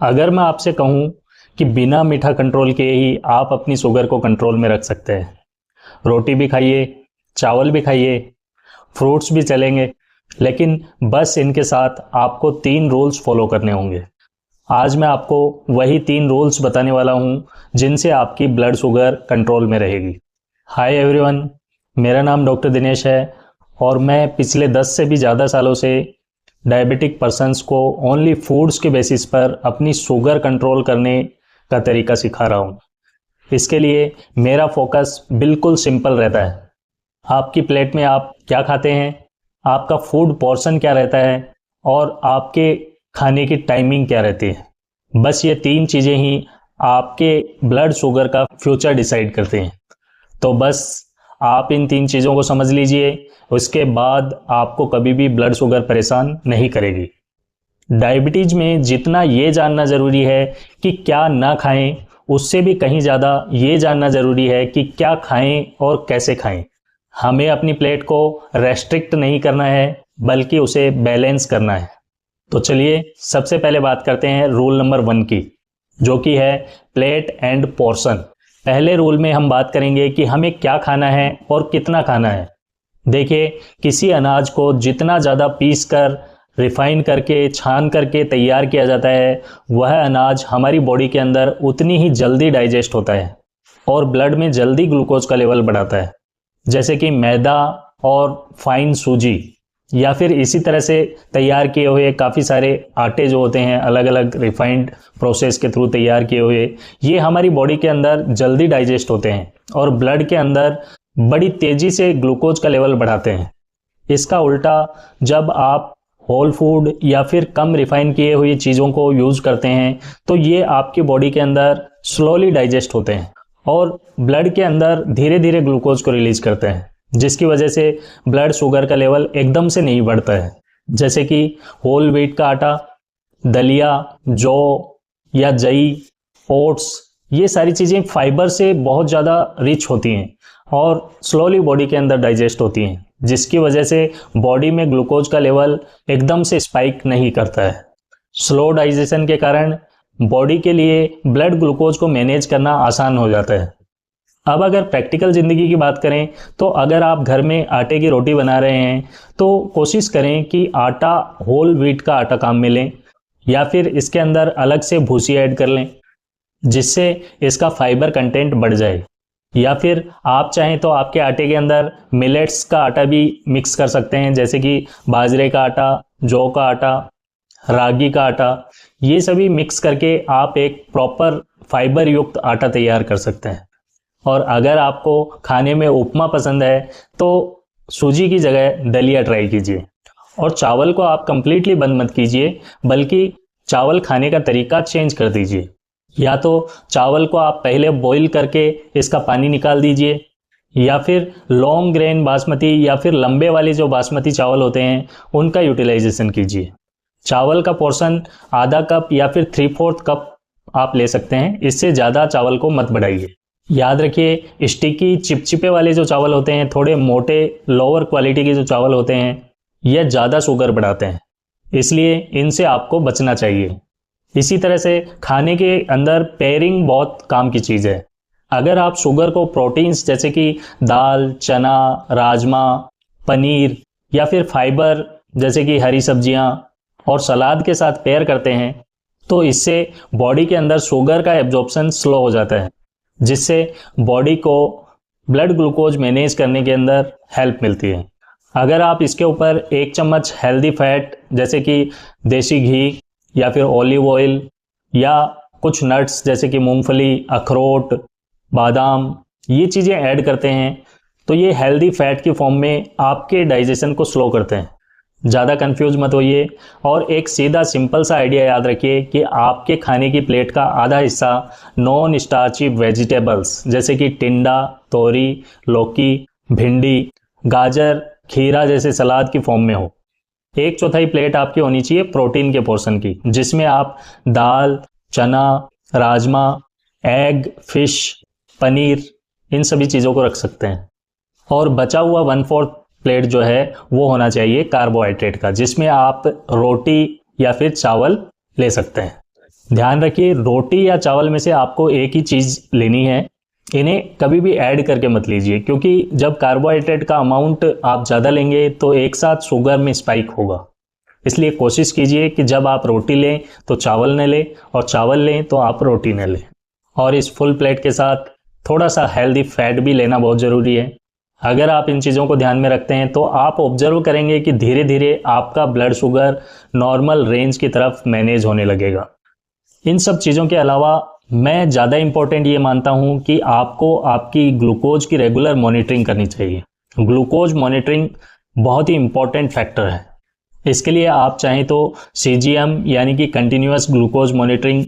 अगर मैं आपसे कहूं कि बिना मीठा कंट्रोल के ही आप अपनी शुगर को कंट्रोल में रख सकते हैं, रोटी भी खाइए, चावल भी खाइए, फ्रूट्स भी चलेंगे, लेकिन बस इनके साथ आपको 3 रूल्स फॉलो करने होंगे। आज मैं आपको वही 3 रूल्स बताने वाला हूं जिनसे आपकी ब्लड शुगर कंट्रोल में रहेगी। हाय एवरीवन, मेरा नाम डॉक्टर दिनेश है और मैं पिछले 10 से भी ज़्यादा सालों से डायबिटिक पर्सन्स को ओनली फूड्स के बेसिस पर अपनी शुगर कंट्रोल करने का तरीका सिखा रहा हूँ। इसके लिए मेरा फोकस बिल्कुल सिंपल रहता है। आपकी प्लेट में आप क्या खाते हैं, आपका फूड पोर्शन क्या रहता है और आपके खाने की टाइमिंग क्या रहती है। बस ये 3 चीज़ें ही आपके ब्लड शुगर का फ्यूचर डिसाइड करते हैं। तो बस आप इन 3 चीज़ों को समझ लीजिए, उसके बाद आपको कभी भी ब्लड शुगर परेशान नहीं करेगी। डायबिटीज में जितना ये जानना ज़रूरी है कि क्या ना खाएं, उससे भी कहीं ज़्यादा ये जानना ज़रूरी है कि क्या खाएं और कैसे खाएं। हमें अपनी प्लेट को रेस्ट्रिक्ट नहीं करना है, बल्कि उसे बैलेंस करना है। तो चलिए सबसे पहले बात करते हैं रूल नंबर 1 की, जो कि है प्लेट एंड पोर्शन। पहले रूल में हम बात करेंगे कि हमें क्या खाना है और कितना खाना है। देखिए, किसी अनाज को जितना ज़्यादा पीस कर, रिफाइन करके, छान करके तैयार किया जाता है, वह अनाज हमारी बॉडी के अंदर उतनी ही जल्दी डाइजेस्ट होता है और ब्लड में जल्दी ग्लूकोज का लेवल बढ़ाता है। जैसे कि मैदा और फाइन सूजी, या फिर इसी तरह से तैयार किए हुए काफ़ी सारे आटे जो होते हैं, अलग अलग रिफाइंड प्रोसेस के थ्रू तैयार किए हुए, ये हमारी बॉडी के अंदर जल्दी डाइजेस्ट होते हैं और ब्लड के अंदर बड़ी तेज़ी से ग्लूकोज का लेवल बढ़ाते हैं। इसका उल्टा जब आप होल फूड या फिर कम रिफाइन किए हुई चीज़ों को यूज़ करते हैं, तो ये आपकी बॉडी के अंदर स्लोली डाइजेस्ट होते हैं और ब्लड के अंदर धीरे धीरे ग्लूकोज को रिलीज करते हैं, जिसकी वजह से ब्लड शुगर का लेवल एकदम से नहीं बढ़ता है। जैसे कि होल व्हीट का आटा, दलिया, जौ या जई, ओट्स, ये सारी चीज़ें फाइबर से बहुत ज़्यादा रिच होती हैं और स्लोली बॉडी के अंदर डाइजेस्ट होती हैं, जिसकी वजह से बॉडी में ग्लूकोज का लेवल एकदम से स्पाइक नहीं करता है। स्लो डाइजेशन के कारण बॉडी के लिए ब्लड ग्लूकोज को मैनेज करना आसान हो जाता है। अब अगर प्रैक्टिकल ज़िंदगी की बात करें, तो अगर आप घर में आटे की रोटी बना रहे हैं तो कोशिश करें कि आटा होल व्हीट का आटा काम में लें, या फिर इसके अंदर अलग से भूसी ऐड कर लें, जिससे इसका फाइबर कंटेंट बढ़ जाए। या फिर आप चाहें तो आपके आटे के अंदर मिलेट्स का आटा भी मिक्स कर सकते हैं, जैसे कि बाजरे का आटा, जौ का आटा, रागी का आटा। ये सभी मिक्स करके आप एक प्रॉपर फाइबर युक्त आटा तैयार कर सकते हैं। और अगर आपको खाने में उपमा पसंद है तो सूजी की जगह दलिया ट्राई कीजिए। और चावल को आप कंप्लीटली बंद मत कीजिए, बल्कि चावल खाने का तरीका चेंज कर दीजिए। या तो चावल को आप पहले बॉईल करके इसका पानी निकाल दीजिए, या फिर लॉन्ग ग्रेन बासमती या फिर लंबे वाले जो बासमती चावल होते हैं उनका यूटिलाइजेशन कीजिए। चावल का पोर्शन आधा कप या फिर 3/4 कप आप ले सकते हैं, इससे ज़्यादा चावल को मत बढ़ाइए। याद रखिए, स्टिकी चिपचिपे वाले जो चावल होते हैं, थोड़े मोटे लोअर क्वालिटी के जो चावल होते हैं, यह ज़्यादा शुगर बढ़ाते हैं, इसलिए इनसे आपको बचना चाहिए। इसी तरह से खाने के अंदर पेयरिंग बहुत काम की चीज़ है। अगर आप शुगर को प्रोटीन्स जैसे कि दाल, चना, राजमा, पनीर या फिर फाइबर जैसे कि हरी सब्जियां और सलाद के साथ पेयर करते हैं, तो इससे बॉडी के अंदर शुगर का एब्जॉर्प्शन स्लो हो जाता है, जिससे बॉडी को ब्लड ग्लूकोज मैनेज करने के अंदर हेल्प मिलती है। अगर आप इसके ऊपर 1 चम्मच हेल्दी फैट जैसे कि देसी घी या फिर ऑलिव ऑयल या कुछ नट्स जैसे कि मूंगफली, अखरोट, बादाम, ये चीज़ें ऐड करते हैं, तो ये हेल्दी फैट की फॉर्म में आपके डाइजेशन को स्लो करते हैं। ज़्यादा कंफ्यूज मत होइए और एक सीधा सिंपल सा आइडिया याद रखिए कि आपके खाने की प्लेट का आधा हिस्सा नॉन स्टार्ची वेजिटेबल्स जैसे कि टिंडा, तोरी, लौकी, भिंडी, गाजर, खीरा जैसे सलाद की फॉर्म में हो। 1/4 प्लेट आपकी होनी चाहिए प्रोटीन के पोर्शन की, जिसमें आप दाल, चना, राजमा, एग, फिश, पनीर, इन सभी चीज़ों को रख सकते हैं। और बचा हुआ 1/4 प्लेट जो है वो होना चाहिए कार्बोहाइड्रेट का, जिसमें आप रोटी या फिर चावल ले सकते हैं। ध्यान रखिए, रोटी या चावल में से आपको एक ही चीज़ लेनी है, इन्हें कभी भी ऐड करके मत लीजिए, क्योंकि जब कार्बोहाइड्रेट का अमाउंट आप ज़्यादा लेंगे तो एक साथ शुगर में स्पाइक होगा। इसलिए कोशिश कीजिए कि जब आप रोटी लें तो चावल न लें, और चावल लें तो आप रोटी न लें। और इस फुल प्लेट के साथ थोड़ा सा हेल्दी फैट भी लेना बहुत ज़रूरी है। अगर आप इन चीज़ों को ध्यान में रखते हैं तो आप ऑब्जर्व करेंगे कि धीरे धीरे आपका ब्लड शुगर नॉर्मल रेंज की तरफ मैनेज होने लगेगा। इन सब चीज़ों के अलावा मैं ज़्यादा इम्पोर्टेंट ये मानता हूँ कि आपको आपकी ग्लूकोज की रेगुलर मॉनिटरिंग करनी चाहिए। ग्लूकोज मॉनिटरिंग बहुत ही इम्पोर्टेंट फैक्टर है। इसके लिए आप चाहें तो CGM यानी कि कंटिन्यूअस ग्लूकोज मॉनिटरिंग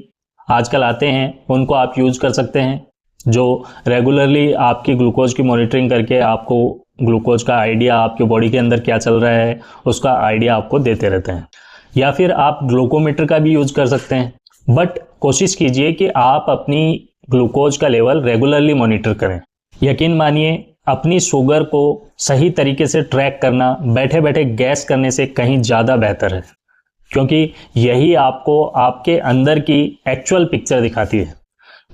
आजकल आते हैं, उनको आप यूज़ कर सकते हैं, जो रेगुलरली आपकी ग्लूकोज की मॉनिटरिंग करके आपको ग्लूकोज का आइडिया, आपके बॉडी के अंदर क्या चल रहा है उसका आइडिया आपको देते रहते हैं। या फिर आप ग्लूकोमीटर का भी यूज़ कर सकते हैं, बट कोशिश कीजिए कि आप अपनी ग्लूकोज का लेवल रेगुलरली मॉनिटर करें। यकीन मानिए, अपनी शुगर को सही तरीके से ट्रैक करना बैठे बैठे गैस करने से कहीं ज़्यादा बेहतर है, क्योंकि यही आपको आपके अंदर की एक्चुअल पिक्चर दिखाती है।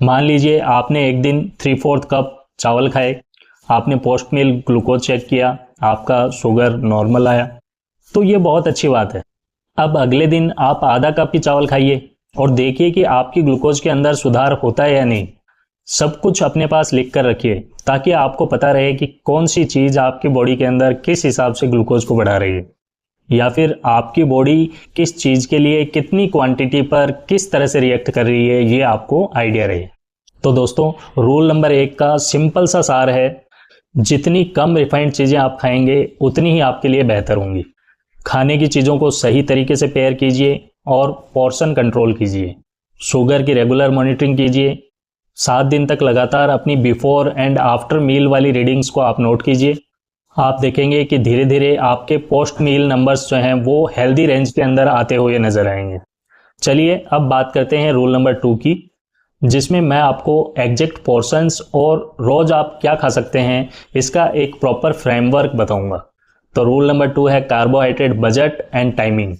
मान लीजिए आपने एक दिन 3/4 कप चावल खाए, आपने पोस्ट मील ग्लूकोज चेक किया, आपका शुगर नॉर्मल आया, तो ये बहुत अच्छी बात है। अब अगले दिन आप आधा कप ही चावल खाइए और देखिए कि आपकी ग्लूकोज के अंदर सुधार होता है या नहीं। सब कुछ अपने पास लिख कर रखिए, ताकि आपको पता रहे कि कौन सी चीज़ आपकी बॉडी के अंदर किस हिसाब से ग्लूकोज को बढ़ा रही है, या फिर आपकी बॉडी किस चीज़ के लिए कितनी क्वांटिटी पर किस तरह से रिएक्ट कर रही है, ये आपको आइडिया रहे। तो दोस्तों, रूल नंबर 1 का सिंपल सा सार है, जितनी कम रिफाइंड चीज़ें आप खाएंगे उतनी ही आपके लिए बेहतर होंगी। खाने की चीज़ों को सही तरीके से पेयर कीजिए और पोर्शन कंट्रोल कीजिए। शुगर की रेगुलर मॉनिटरिंग कीजिए। 7 दिन तक लगातार अपनी बिफोर एंड आफ्टर मील वाली रीडिंग्स को आप नोट कीजिए। आप देखेंगे कि धीरे धीरे आपके पोस्ट मील नंबर्स जो हैं वो हेल्दी रेंज के अंदर आते हुए नजर आएंगे। चलिए अब बात करते हैं रूल नंबर 2 की, जिसमें मैं आपको एग्जैक्ट पोर्शंस और रोज आप क्या खा सकते हैं इसका एक प्रॉपर फ्रेमवर्क बताऊंगा। तो रूल नंबर 2 है carbohydrate budget and timing.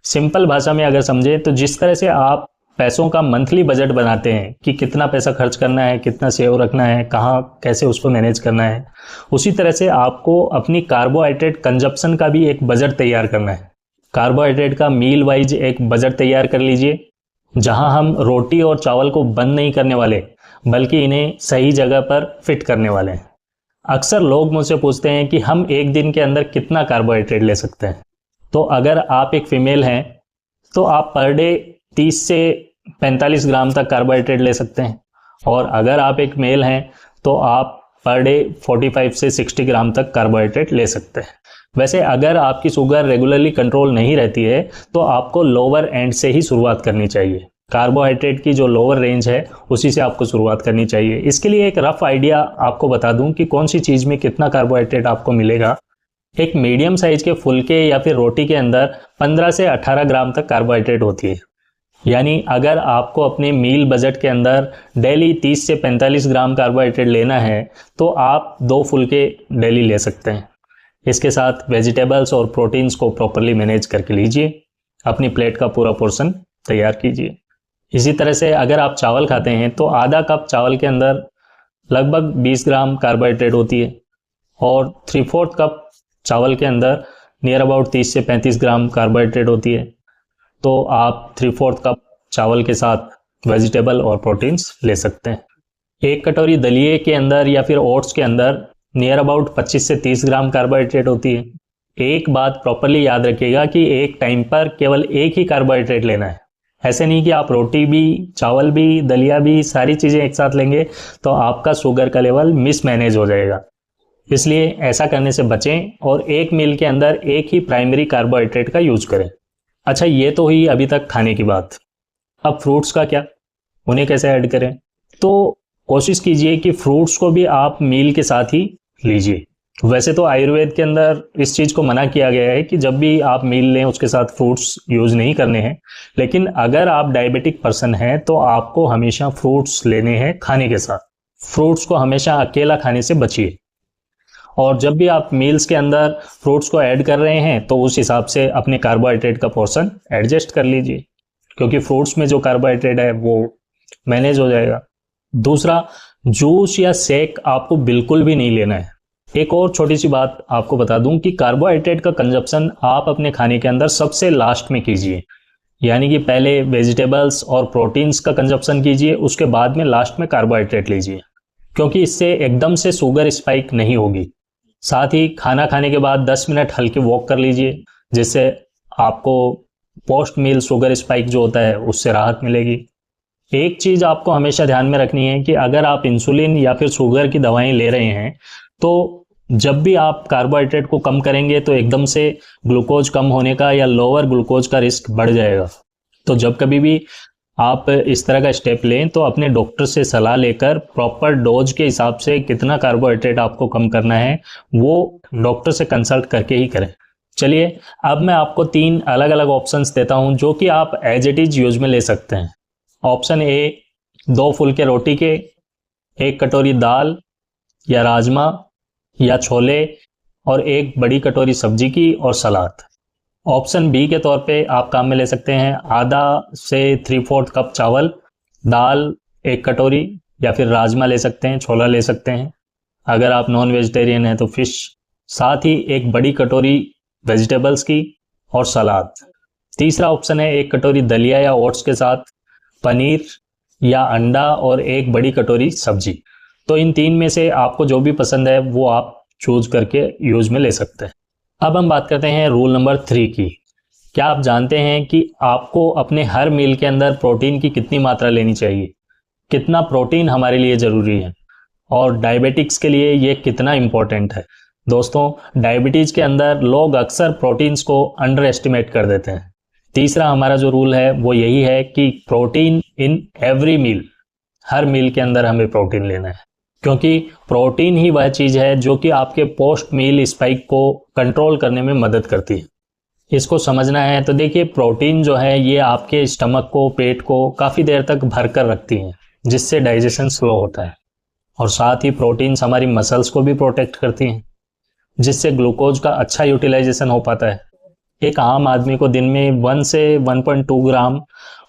Simple भाषा में अगर समझे तो जिस तरह से आप पैसों का मंथली बजट बनाते हैं कि कितना पैसा खर्च करना है, कितना सेव रखना है, कहाँ कैसे उसको मैनेज करना है, उसी तरह से आपको अपनी कार्बोहाइड्रेट कंजप्शन का भी एक बजट तैयार करना है। कार्बोहाइड्रेट का मील वाइज एक बजट तैयार कर लीजिए, जहां हम रोटी और चावल को बंद नहीं करने वाले, बल्कि इन्हें सही जगह पर फिट करने वाले हैं। अक्सर लोग मुझसे पूछते हैं कि हम एक दिन के अंदर कितना कार्बोहाइड्रेट ले सकते हैं। तो अगर आप एक फीमेल हैं तो आप पर डे 30 से 45 ग्राम तक कार्बोहाइड्रेट ले सकते हैं, और अगर आप एक मेल हैं तो आप पर डे 45 से 60 ग्राम तक कार्बोहाइड्रेट ले सकते हैं। वैसे अगर आपकी शुगर रेगुलरली कंट्रोल नहीं रहती है तो आपको लोअर एंड से ही शुरुआत करनी चाहिए। कार्बोहाइड्रेट की जो लोअर रेंज है उसी से आपको शुरुआत करनी चाहिए। इसके लिए एक रफ आइडिया आपको बता दूं कि कौन सी चीज़ में कितना कार्बोहाइड्रेट आपको मिलेगा। एक मीडियम साइज के फुलके या फिर रोटी के अंदर 15 से 18 ग्राम तक कार्बोहाइड्रेट होती है। यानी अगर आपको अपने मील बजट के अंदर डेली 30 से 45 ग्राम कार्बोहाइड्रेट लेना है तो आप 2 फुलके डेली ले सकते हैं। इसके साथ वेजिटेबल्स और प्रोटीन्स को प्रॉपरली मैनेज करके लीजिए, अपनी प्लेट का पूरा पोर्शन तैयार कीजिए। इसी तरह से अगर आप चावल खाते हैं तो आधा कप चावल के अंदर लगभग 20 ग्राम कार्बोहाइड्रेट होती है, और 3/4 कप चावल के अंदर नियर अबाउट 30 से 35 ग्राम कार्बोहाइड्रेट होती है। तो आप 3/4 कप चावल के साथ वेजिटेबल और प्रोटीन्स ले सकते हैं। एक कटोरी दलिए के अंदर या फिर ओट्स के अंदर नियर अबाउट 25 से 30 ग्राम कार्बोहाइड्रेट होती है। एक बात प्रॉपरली याद रखिएगा कि एक टाइम पर केवल एक ही कार्बोहाइड्रेट लेना है। ऐसे नहीं कि आप रोटी भी, चावल भी, दलिया भी, सारी चीज़ें एक साथ लेंगे तो आपका शुगर का लेवल मिसमैनेज हो जाएगा। इसलिए ऐसा करने से बचें और एक मील के अंदर एक ही प्राइमरी कार्बोहाइड्रेट का यूज करें। अच्छा, ये तो हुई अभी तक खाने की बात। अब फ्रूट्स का क्या, उन्हें कैसे ऐड करें? तो कोशिश कीजिए कि फ्रूट्स को भी आप मील के साथ ही लीजिए। वैसे तो आयुर्वेद के अंदर इस चीज़ को मना किया गया है कि जब भी आप मील लें उसके साथ फ्रूट्स यूज़ नहीं करने हैं, लेकिन अगर आप डायबिटिक पर्सन हैं तो आपको हमेशा फ्रूट्स लेने हैं खाने के साथ। फ्रूट्स को हमेशा अकेला खाने से बचिए, और जब भी आप मील्स के अंदर फ्रूट्स को ऐड कर रहे हैं तो उस हिसाब से अपने कार्बोहाइड्रेट का पोर्शन एडजस्ट कर लीजिए। क्योंकि फ्रूट्स में जो कार्बोहाइड्रेट है वो मैनेज हो जाएगा। दूसरा, जूस या शेक आपको बिल्कुल भी नहीं लेना है। एक और छोटी सी बात आपको बता दूं कि कार्बोहाइड्रेट का कंजप्शन आप अपने खाने के अंदर सबसे लास्ट में कीजिए, यानी कि पहले वेजिटेबल्स और प्रोटीन्स का कंजप्शन कीजिए, उसके बाद में लास्ट में कार्बोहाइड्रेट लीजिए, क्योंकि इससे एकदम से शुगर स्पाइक नहीं होगी। साथ ही खाना खाने के बाद 10 मिनट हल्की वॉक कर लीजिए, जिससे आपको पोस्ट मील शुगर स्पाइक जो होता है उससे राहत मिलेगी। एक चीज आपको हमेशा ध्यान में रखनी है कि अगर आप इंसुलिन या फिर शुगर की दवाएं ले रहे हैं तो जब भी आप कार्बोहाइड्रेट को कम करेंगे तो एकदम से ग्लूकोज कम होने का या लोअर ग्लूकोज का रिस्क बढ़ जाएगा। तो जब कभी भी आप इस तरह का स्टेप लें तो अपने डॉक्टर से सलाह लेकर प्रॉपर डोज के हिसाब से कितना कार्बोहाइड्रेट आपको कम करना है वो डॉक्टर से कंसल्ट करके ही करें। चलिए, अब मैं आपको 3 अलग अलग ऑप्शंस देता हूं जो कि आप एज इट इज यूज में ले सकते हैं। ऑप्शन ए, 2 फुलके रोटी के, 1 कटोरी दाल या राजमा या छोले और 1 बड़ी कटोरी सब्जी की और सलाद। ऑप्शन बी के तौर पे आप काम में ले सकते हैं आधा से 3/4 कप चावल, दाल 1 कटोरी या फिर राजमा ले सकते हैं, छोला ले सकते हैं। अगर आप नॉन वेजिटेरियन हैं तो फिश, साथ ही 1 बड़ी कटोरी वेजिटेबल्स की और सलाद। तीसरा ऑप्शन है 1 कटोरी दलिया या ओट्स के साथ पनीर या अंडा और 1 बड़ी कटोरी सब्जी। तो इन 3 में से आपको जो भी पसंद है वो आप चूज करके यूज में ले सकते हैं। अब हम बात करते हैं रूल नंबर 3 की। क्या आप जानते हैं कि आपको अपने हर मील के अंदर प्रोटीन की कितनी मात्रा लेनी चाहिए? कितना प्रोटीन हमारे लिए जरूरी है और डायबिटिक्स के लिए ये कितना इंपॉर्टेंट है? दोस्तों, डायबिटीज के अंदर लोग अक्सर प्रोटीन्स को अंडर एस्टिमेट कर देते हैं। तीसरा हमारा जो रूल है वो यही है कि प्रोटीन इन एवरी मील, हर मील के अंदर हमें प्रोटीन लेना है, क्योंकि प्रोटीन ही वह चीज है जो कि आपके पोस्ट मील स्पाइक को कंट्रोल करने में मदद करती है। इसको समझना है तो देखिए, प्रोटीन जो है ये आपके स्टमक को, पेट को काफी देर तक भर कर रखती है, जिससे डाइजेशन स्लो होता है। और साथ ही प्रोटीन्स हमारी मसल्स को भी प्रोटेक्ट करती हैं, जिससे ग्लूकोज का अच्छा यूटिलाइजेशन हो पाता है। एक आम आदमी को दिन में 1 से 1.2 ग्राम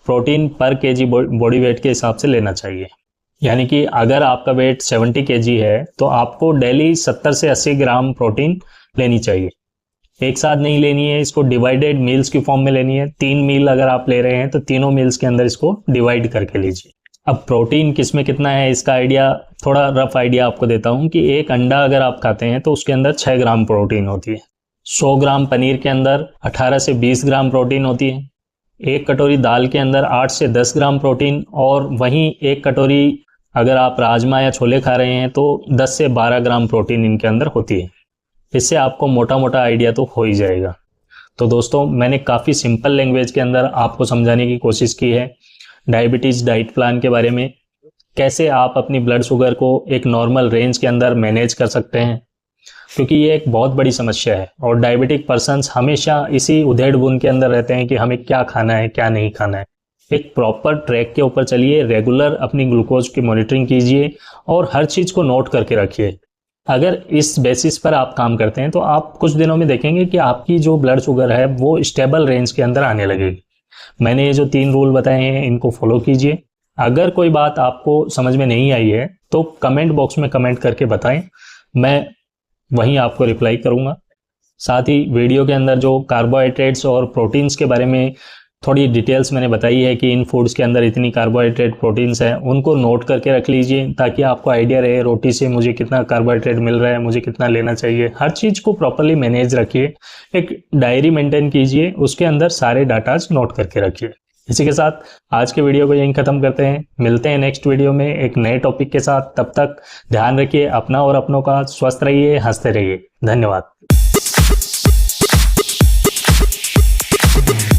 प्रोटीन पर केजी बॉडी वेट के हिसाब से लेना चाहिए। यानी कि अगर आपका वेट 70 केजी है तो आपको डेली 70 से 80 ग्राम प्रोटीन लेनी चाहिए। एक साथ नहीं लेनी है, इसको डिवाइडेड मील्स की फॉर्म में लेनी है। 3 मील अगर आप ले रहे हैं तो तीनों मील्स के अंदर इसको डिवाइड करके लीजिए। अब प्रोटीन किस में कितना है इसका आइडिया, थोड़ा रफ आइडिया आपको देता हूं कि 1 अंडा अगर आप खाते हैं तो उसके अंदर 6 ग्राम प्रोटीन होती है। 100 ग्राम पनीर के अंदर 18 से 20 ग्राम प्रोटीन होती है। 1 कटोरी दाल के अंदर 8 से 10 ग्राम प्रोटीन, और वहीं 1 कटोरी अगर आप राजमा या छोले खा रहे हैं तो 10 से 12 ग्राम प्रोटीन इनके अंदर होती है। इससे आपको मोटा मोटा आइडिया तो हो ही जाएगा। तो दोस्तों, मैंने काफ़ी सिंपल लैंग्वेज के अंदर आपको समझाने की कोशिश की है डायबिटीज डाइट प्लान के बारे में, कैसे आप अपनी ब्लड शुगर को एक नॉर्मल रेंज के अंदर मैनेज कर सकते हैं, क्योंकि ये एक बहुत बड़ी समस्या है और डायबिटिक पर्सन्स हमेशा इसी उधेड़-बुन के अंदर रहते हैं कि हमें क्या खाना है, क्या नहीं खाना है। एक प्रॉपर ट्रैक के ऊपर चलिए, रेगुलर अपनी ग्लूकोज की मॉनिटरिंग कीजिए और हर चीज़ को नोट करके रखिए। अगर इस बेसिस पर आप काम करते हैं तो आप कुछ दिनों में देखेंगे कि आपकी जो ब्लड शुगर है वो स्टेबल रेंज के अंदर आने लगेगी। मैंने ये जो 3 रूल बताए हैं इनको फॉलो कीजिए। अगर कोई बात आपको समझ में नहीं आई है तो कमेंट बॉक्स में कमेंट करके बताएं, मैं वहीं आपको रिप्लाई करूंगा। साथ ही वीडियो के अंदर जो कार्बोहाइड्रेट्स और प्रोटीन्स के बारे में थोड़ी डिटेल्स मैंने बताई है कि इन फूड्स के अंदर इतनी कार्बोहाइड्रेट प्रोटीन्स हैं, उनको नोट करके रख लीजिए ताकि आपको आइडिया रहे रोटी से मुझे कितना कार्बोहाइड्रेट मिल रहा है, मुझे कितना लेना चाहिए। हर चीज़ को प्रॉपरली मैनेज रखिए, एक डायरी मेंटेन कीजिए, उसके अंदर सारे डाटाज नोट करके रखिए। इसी के साथ आज के वीडियो को यहीं ख़त्म करते हैं। मिलते हैं नेक्स्ट वीडियो में एक नए टॉपिक के साथ। तब तक ध्यान रखिए अपना और अपनों का, स्वस्थ रहिए, हंसते रहिए। धन्यवाद।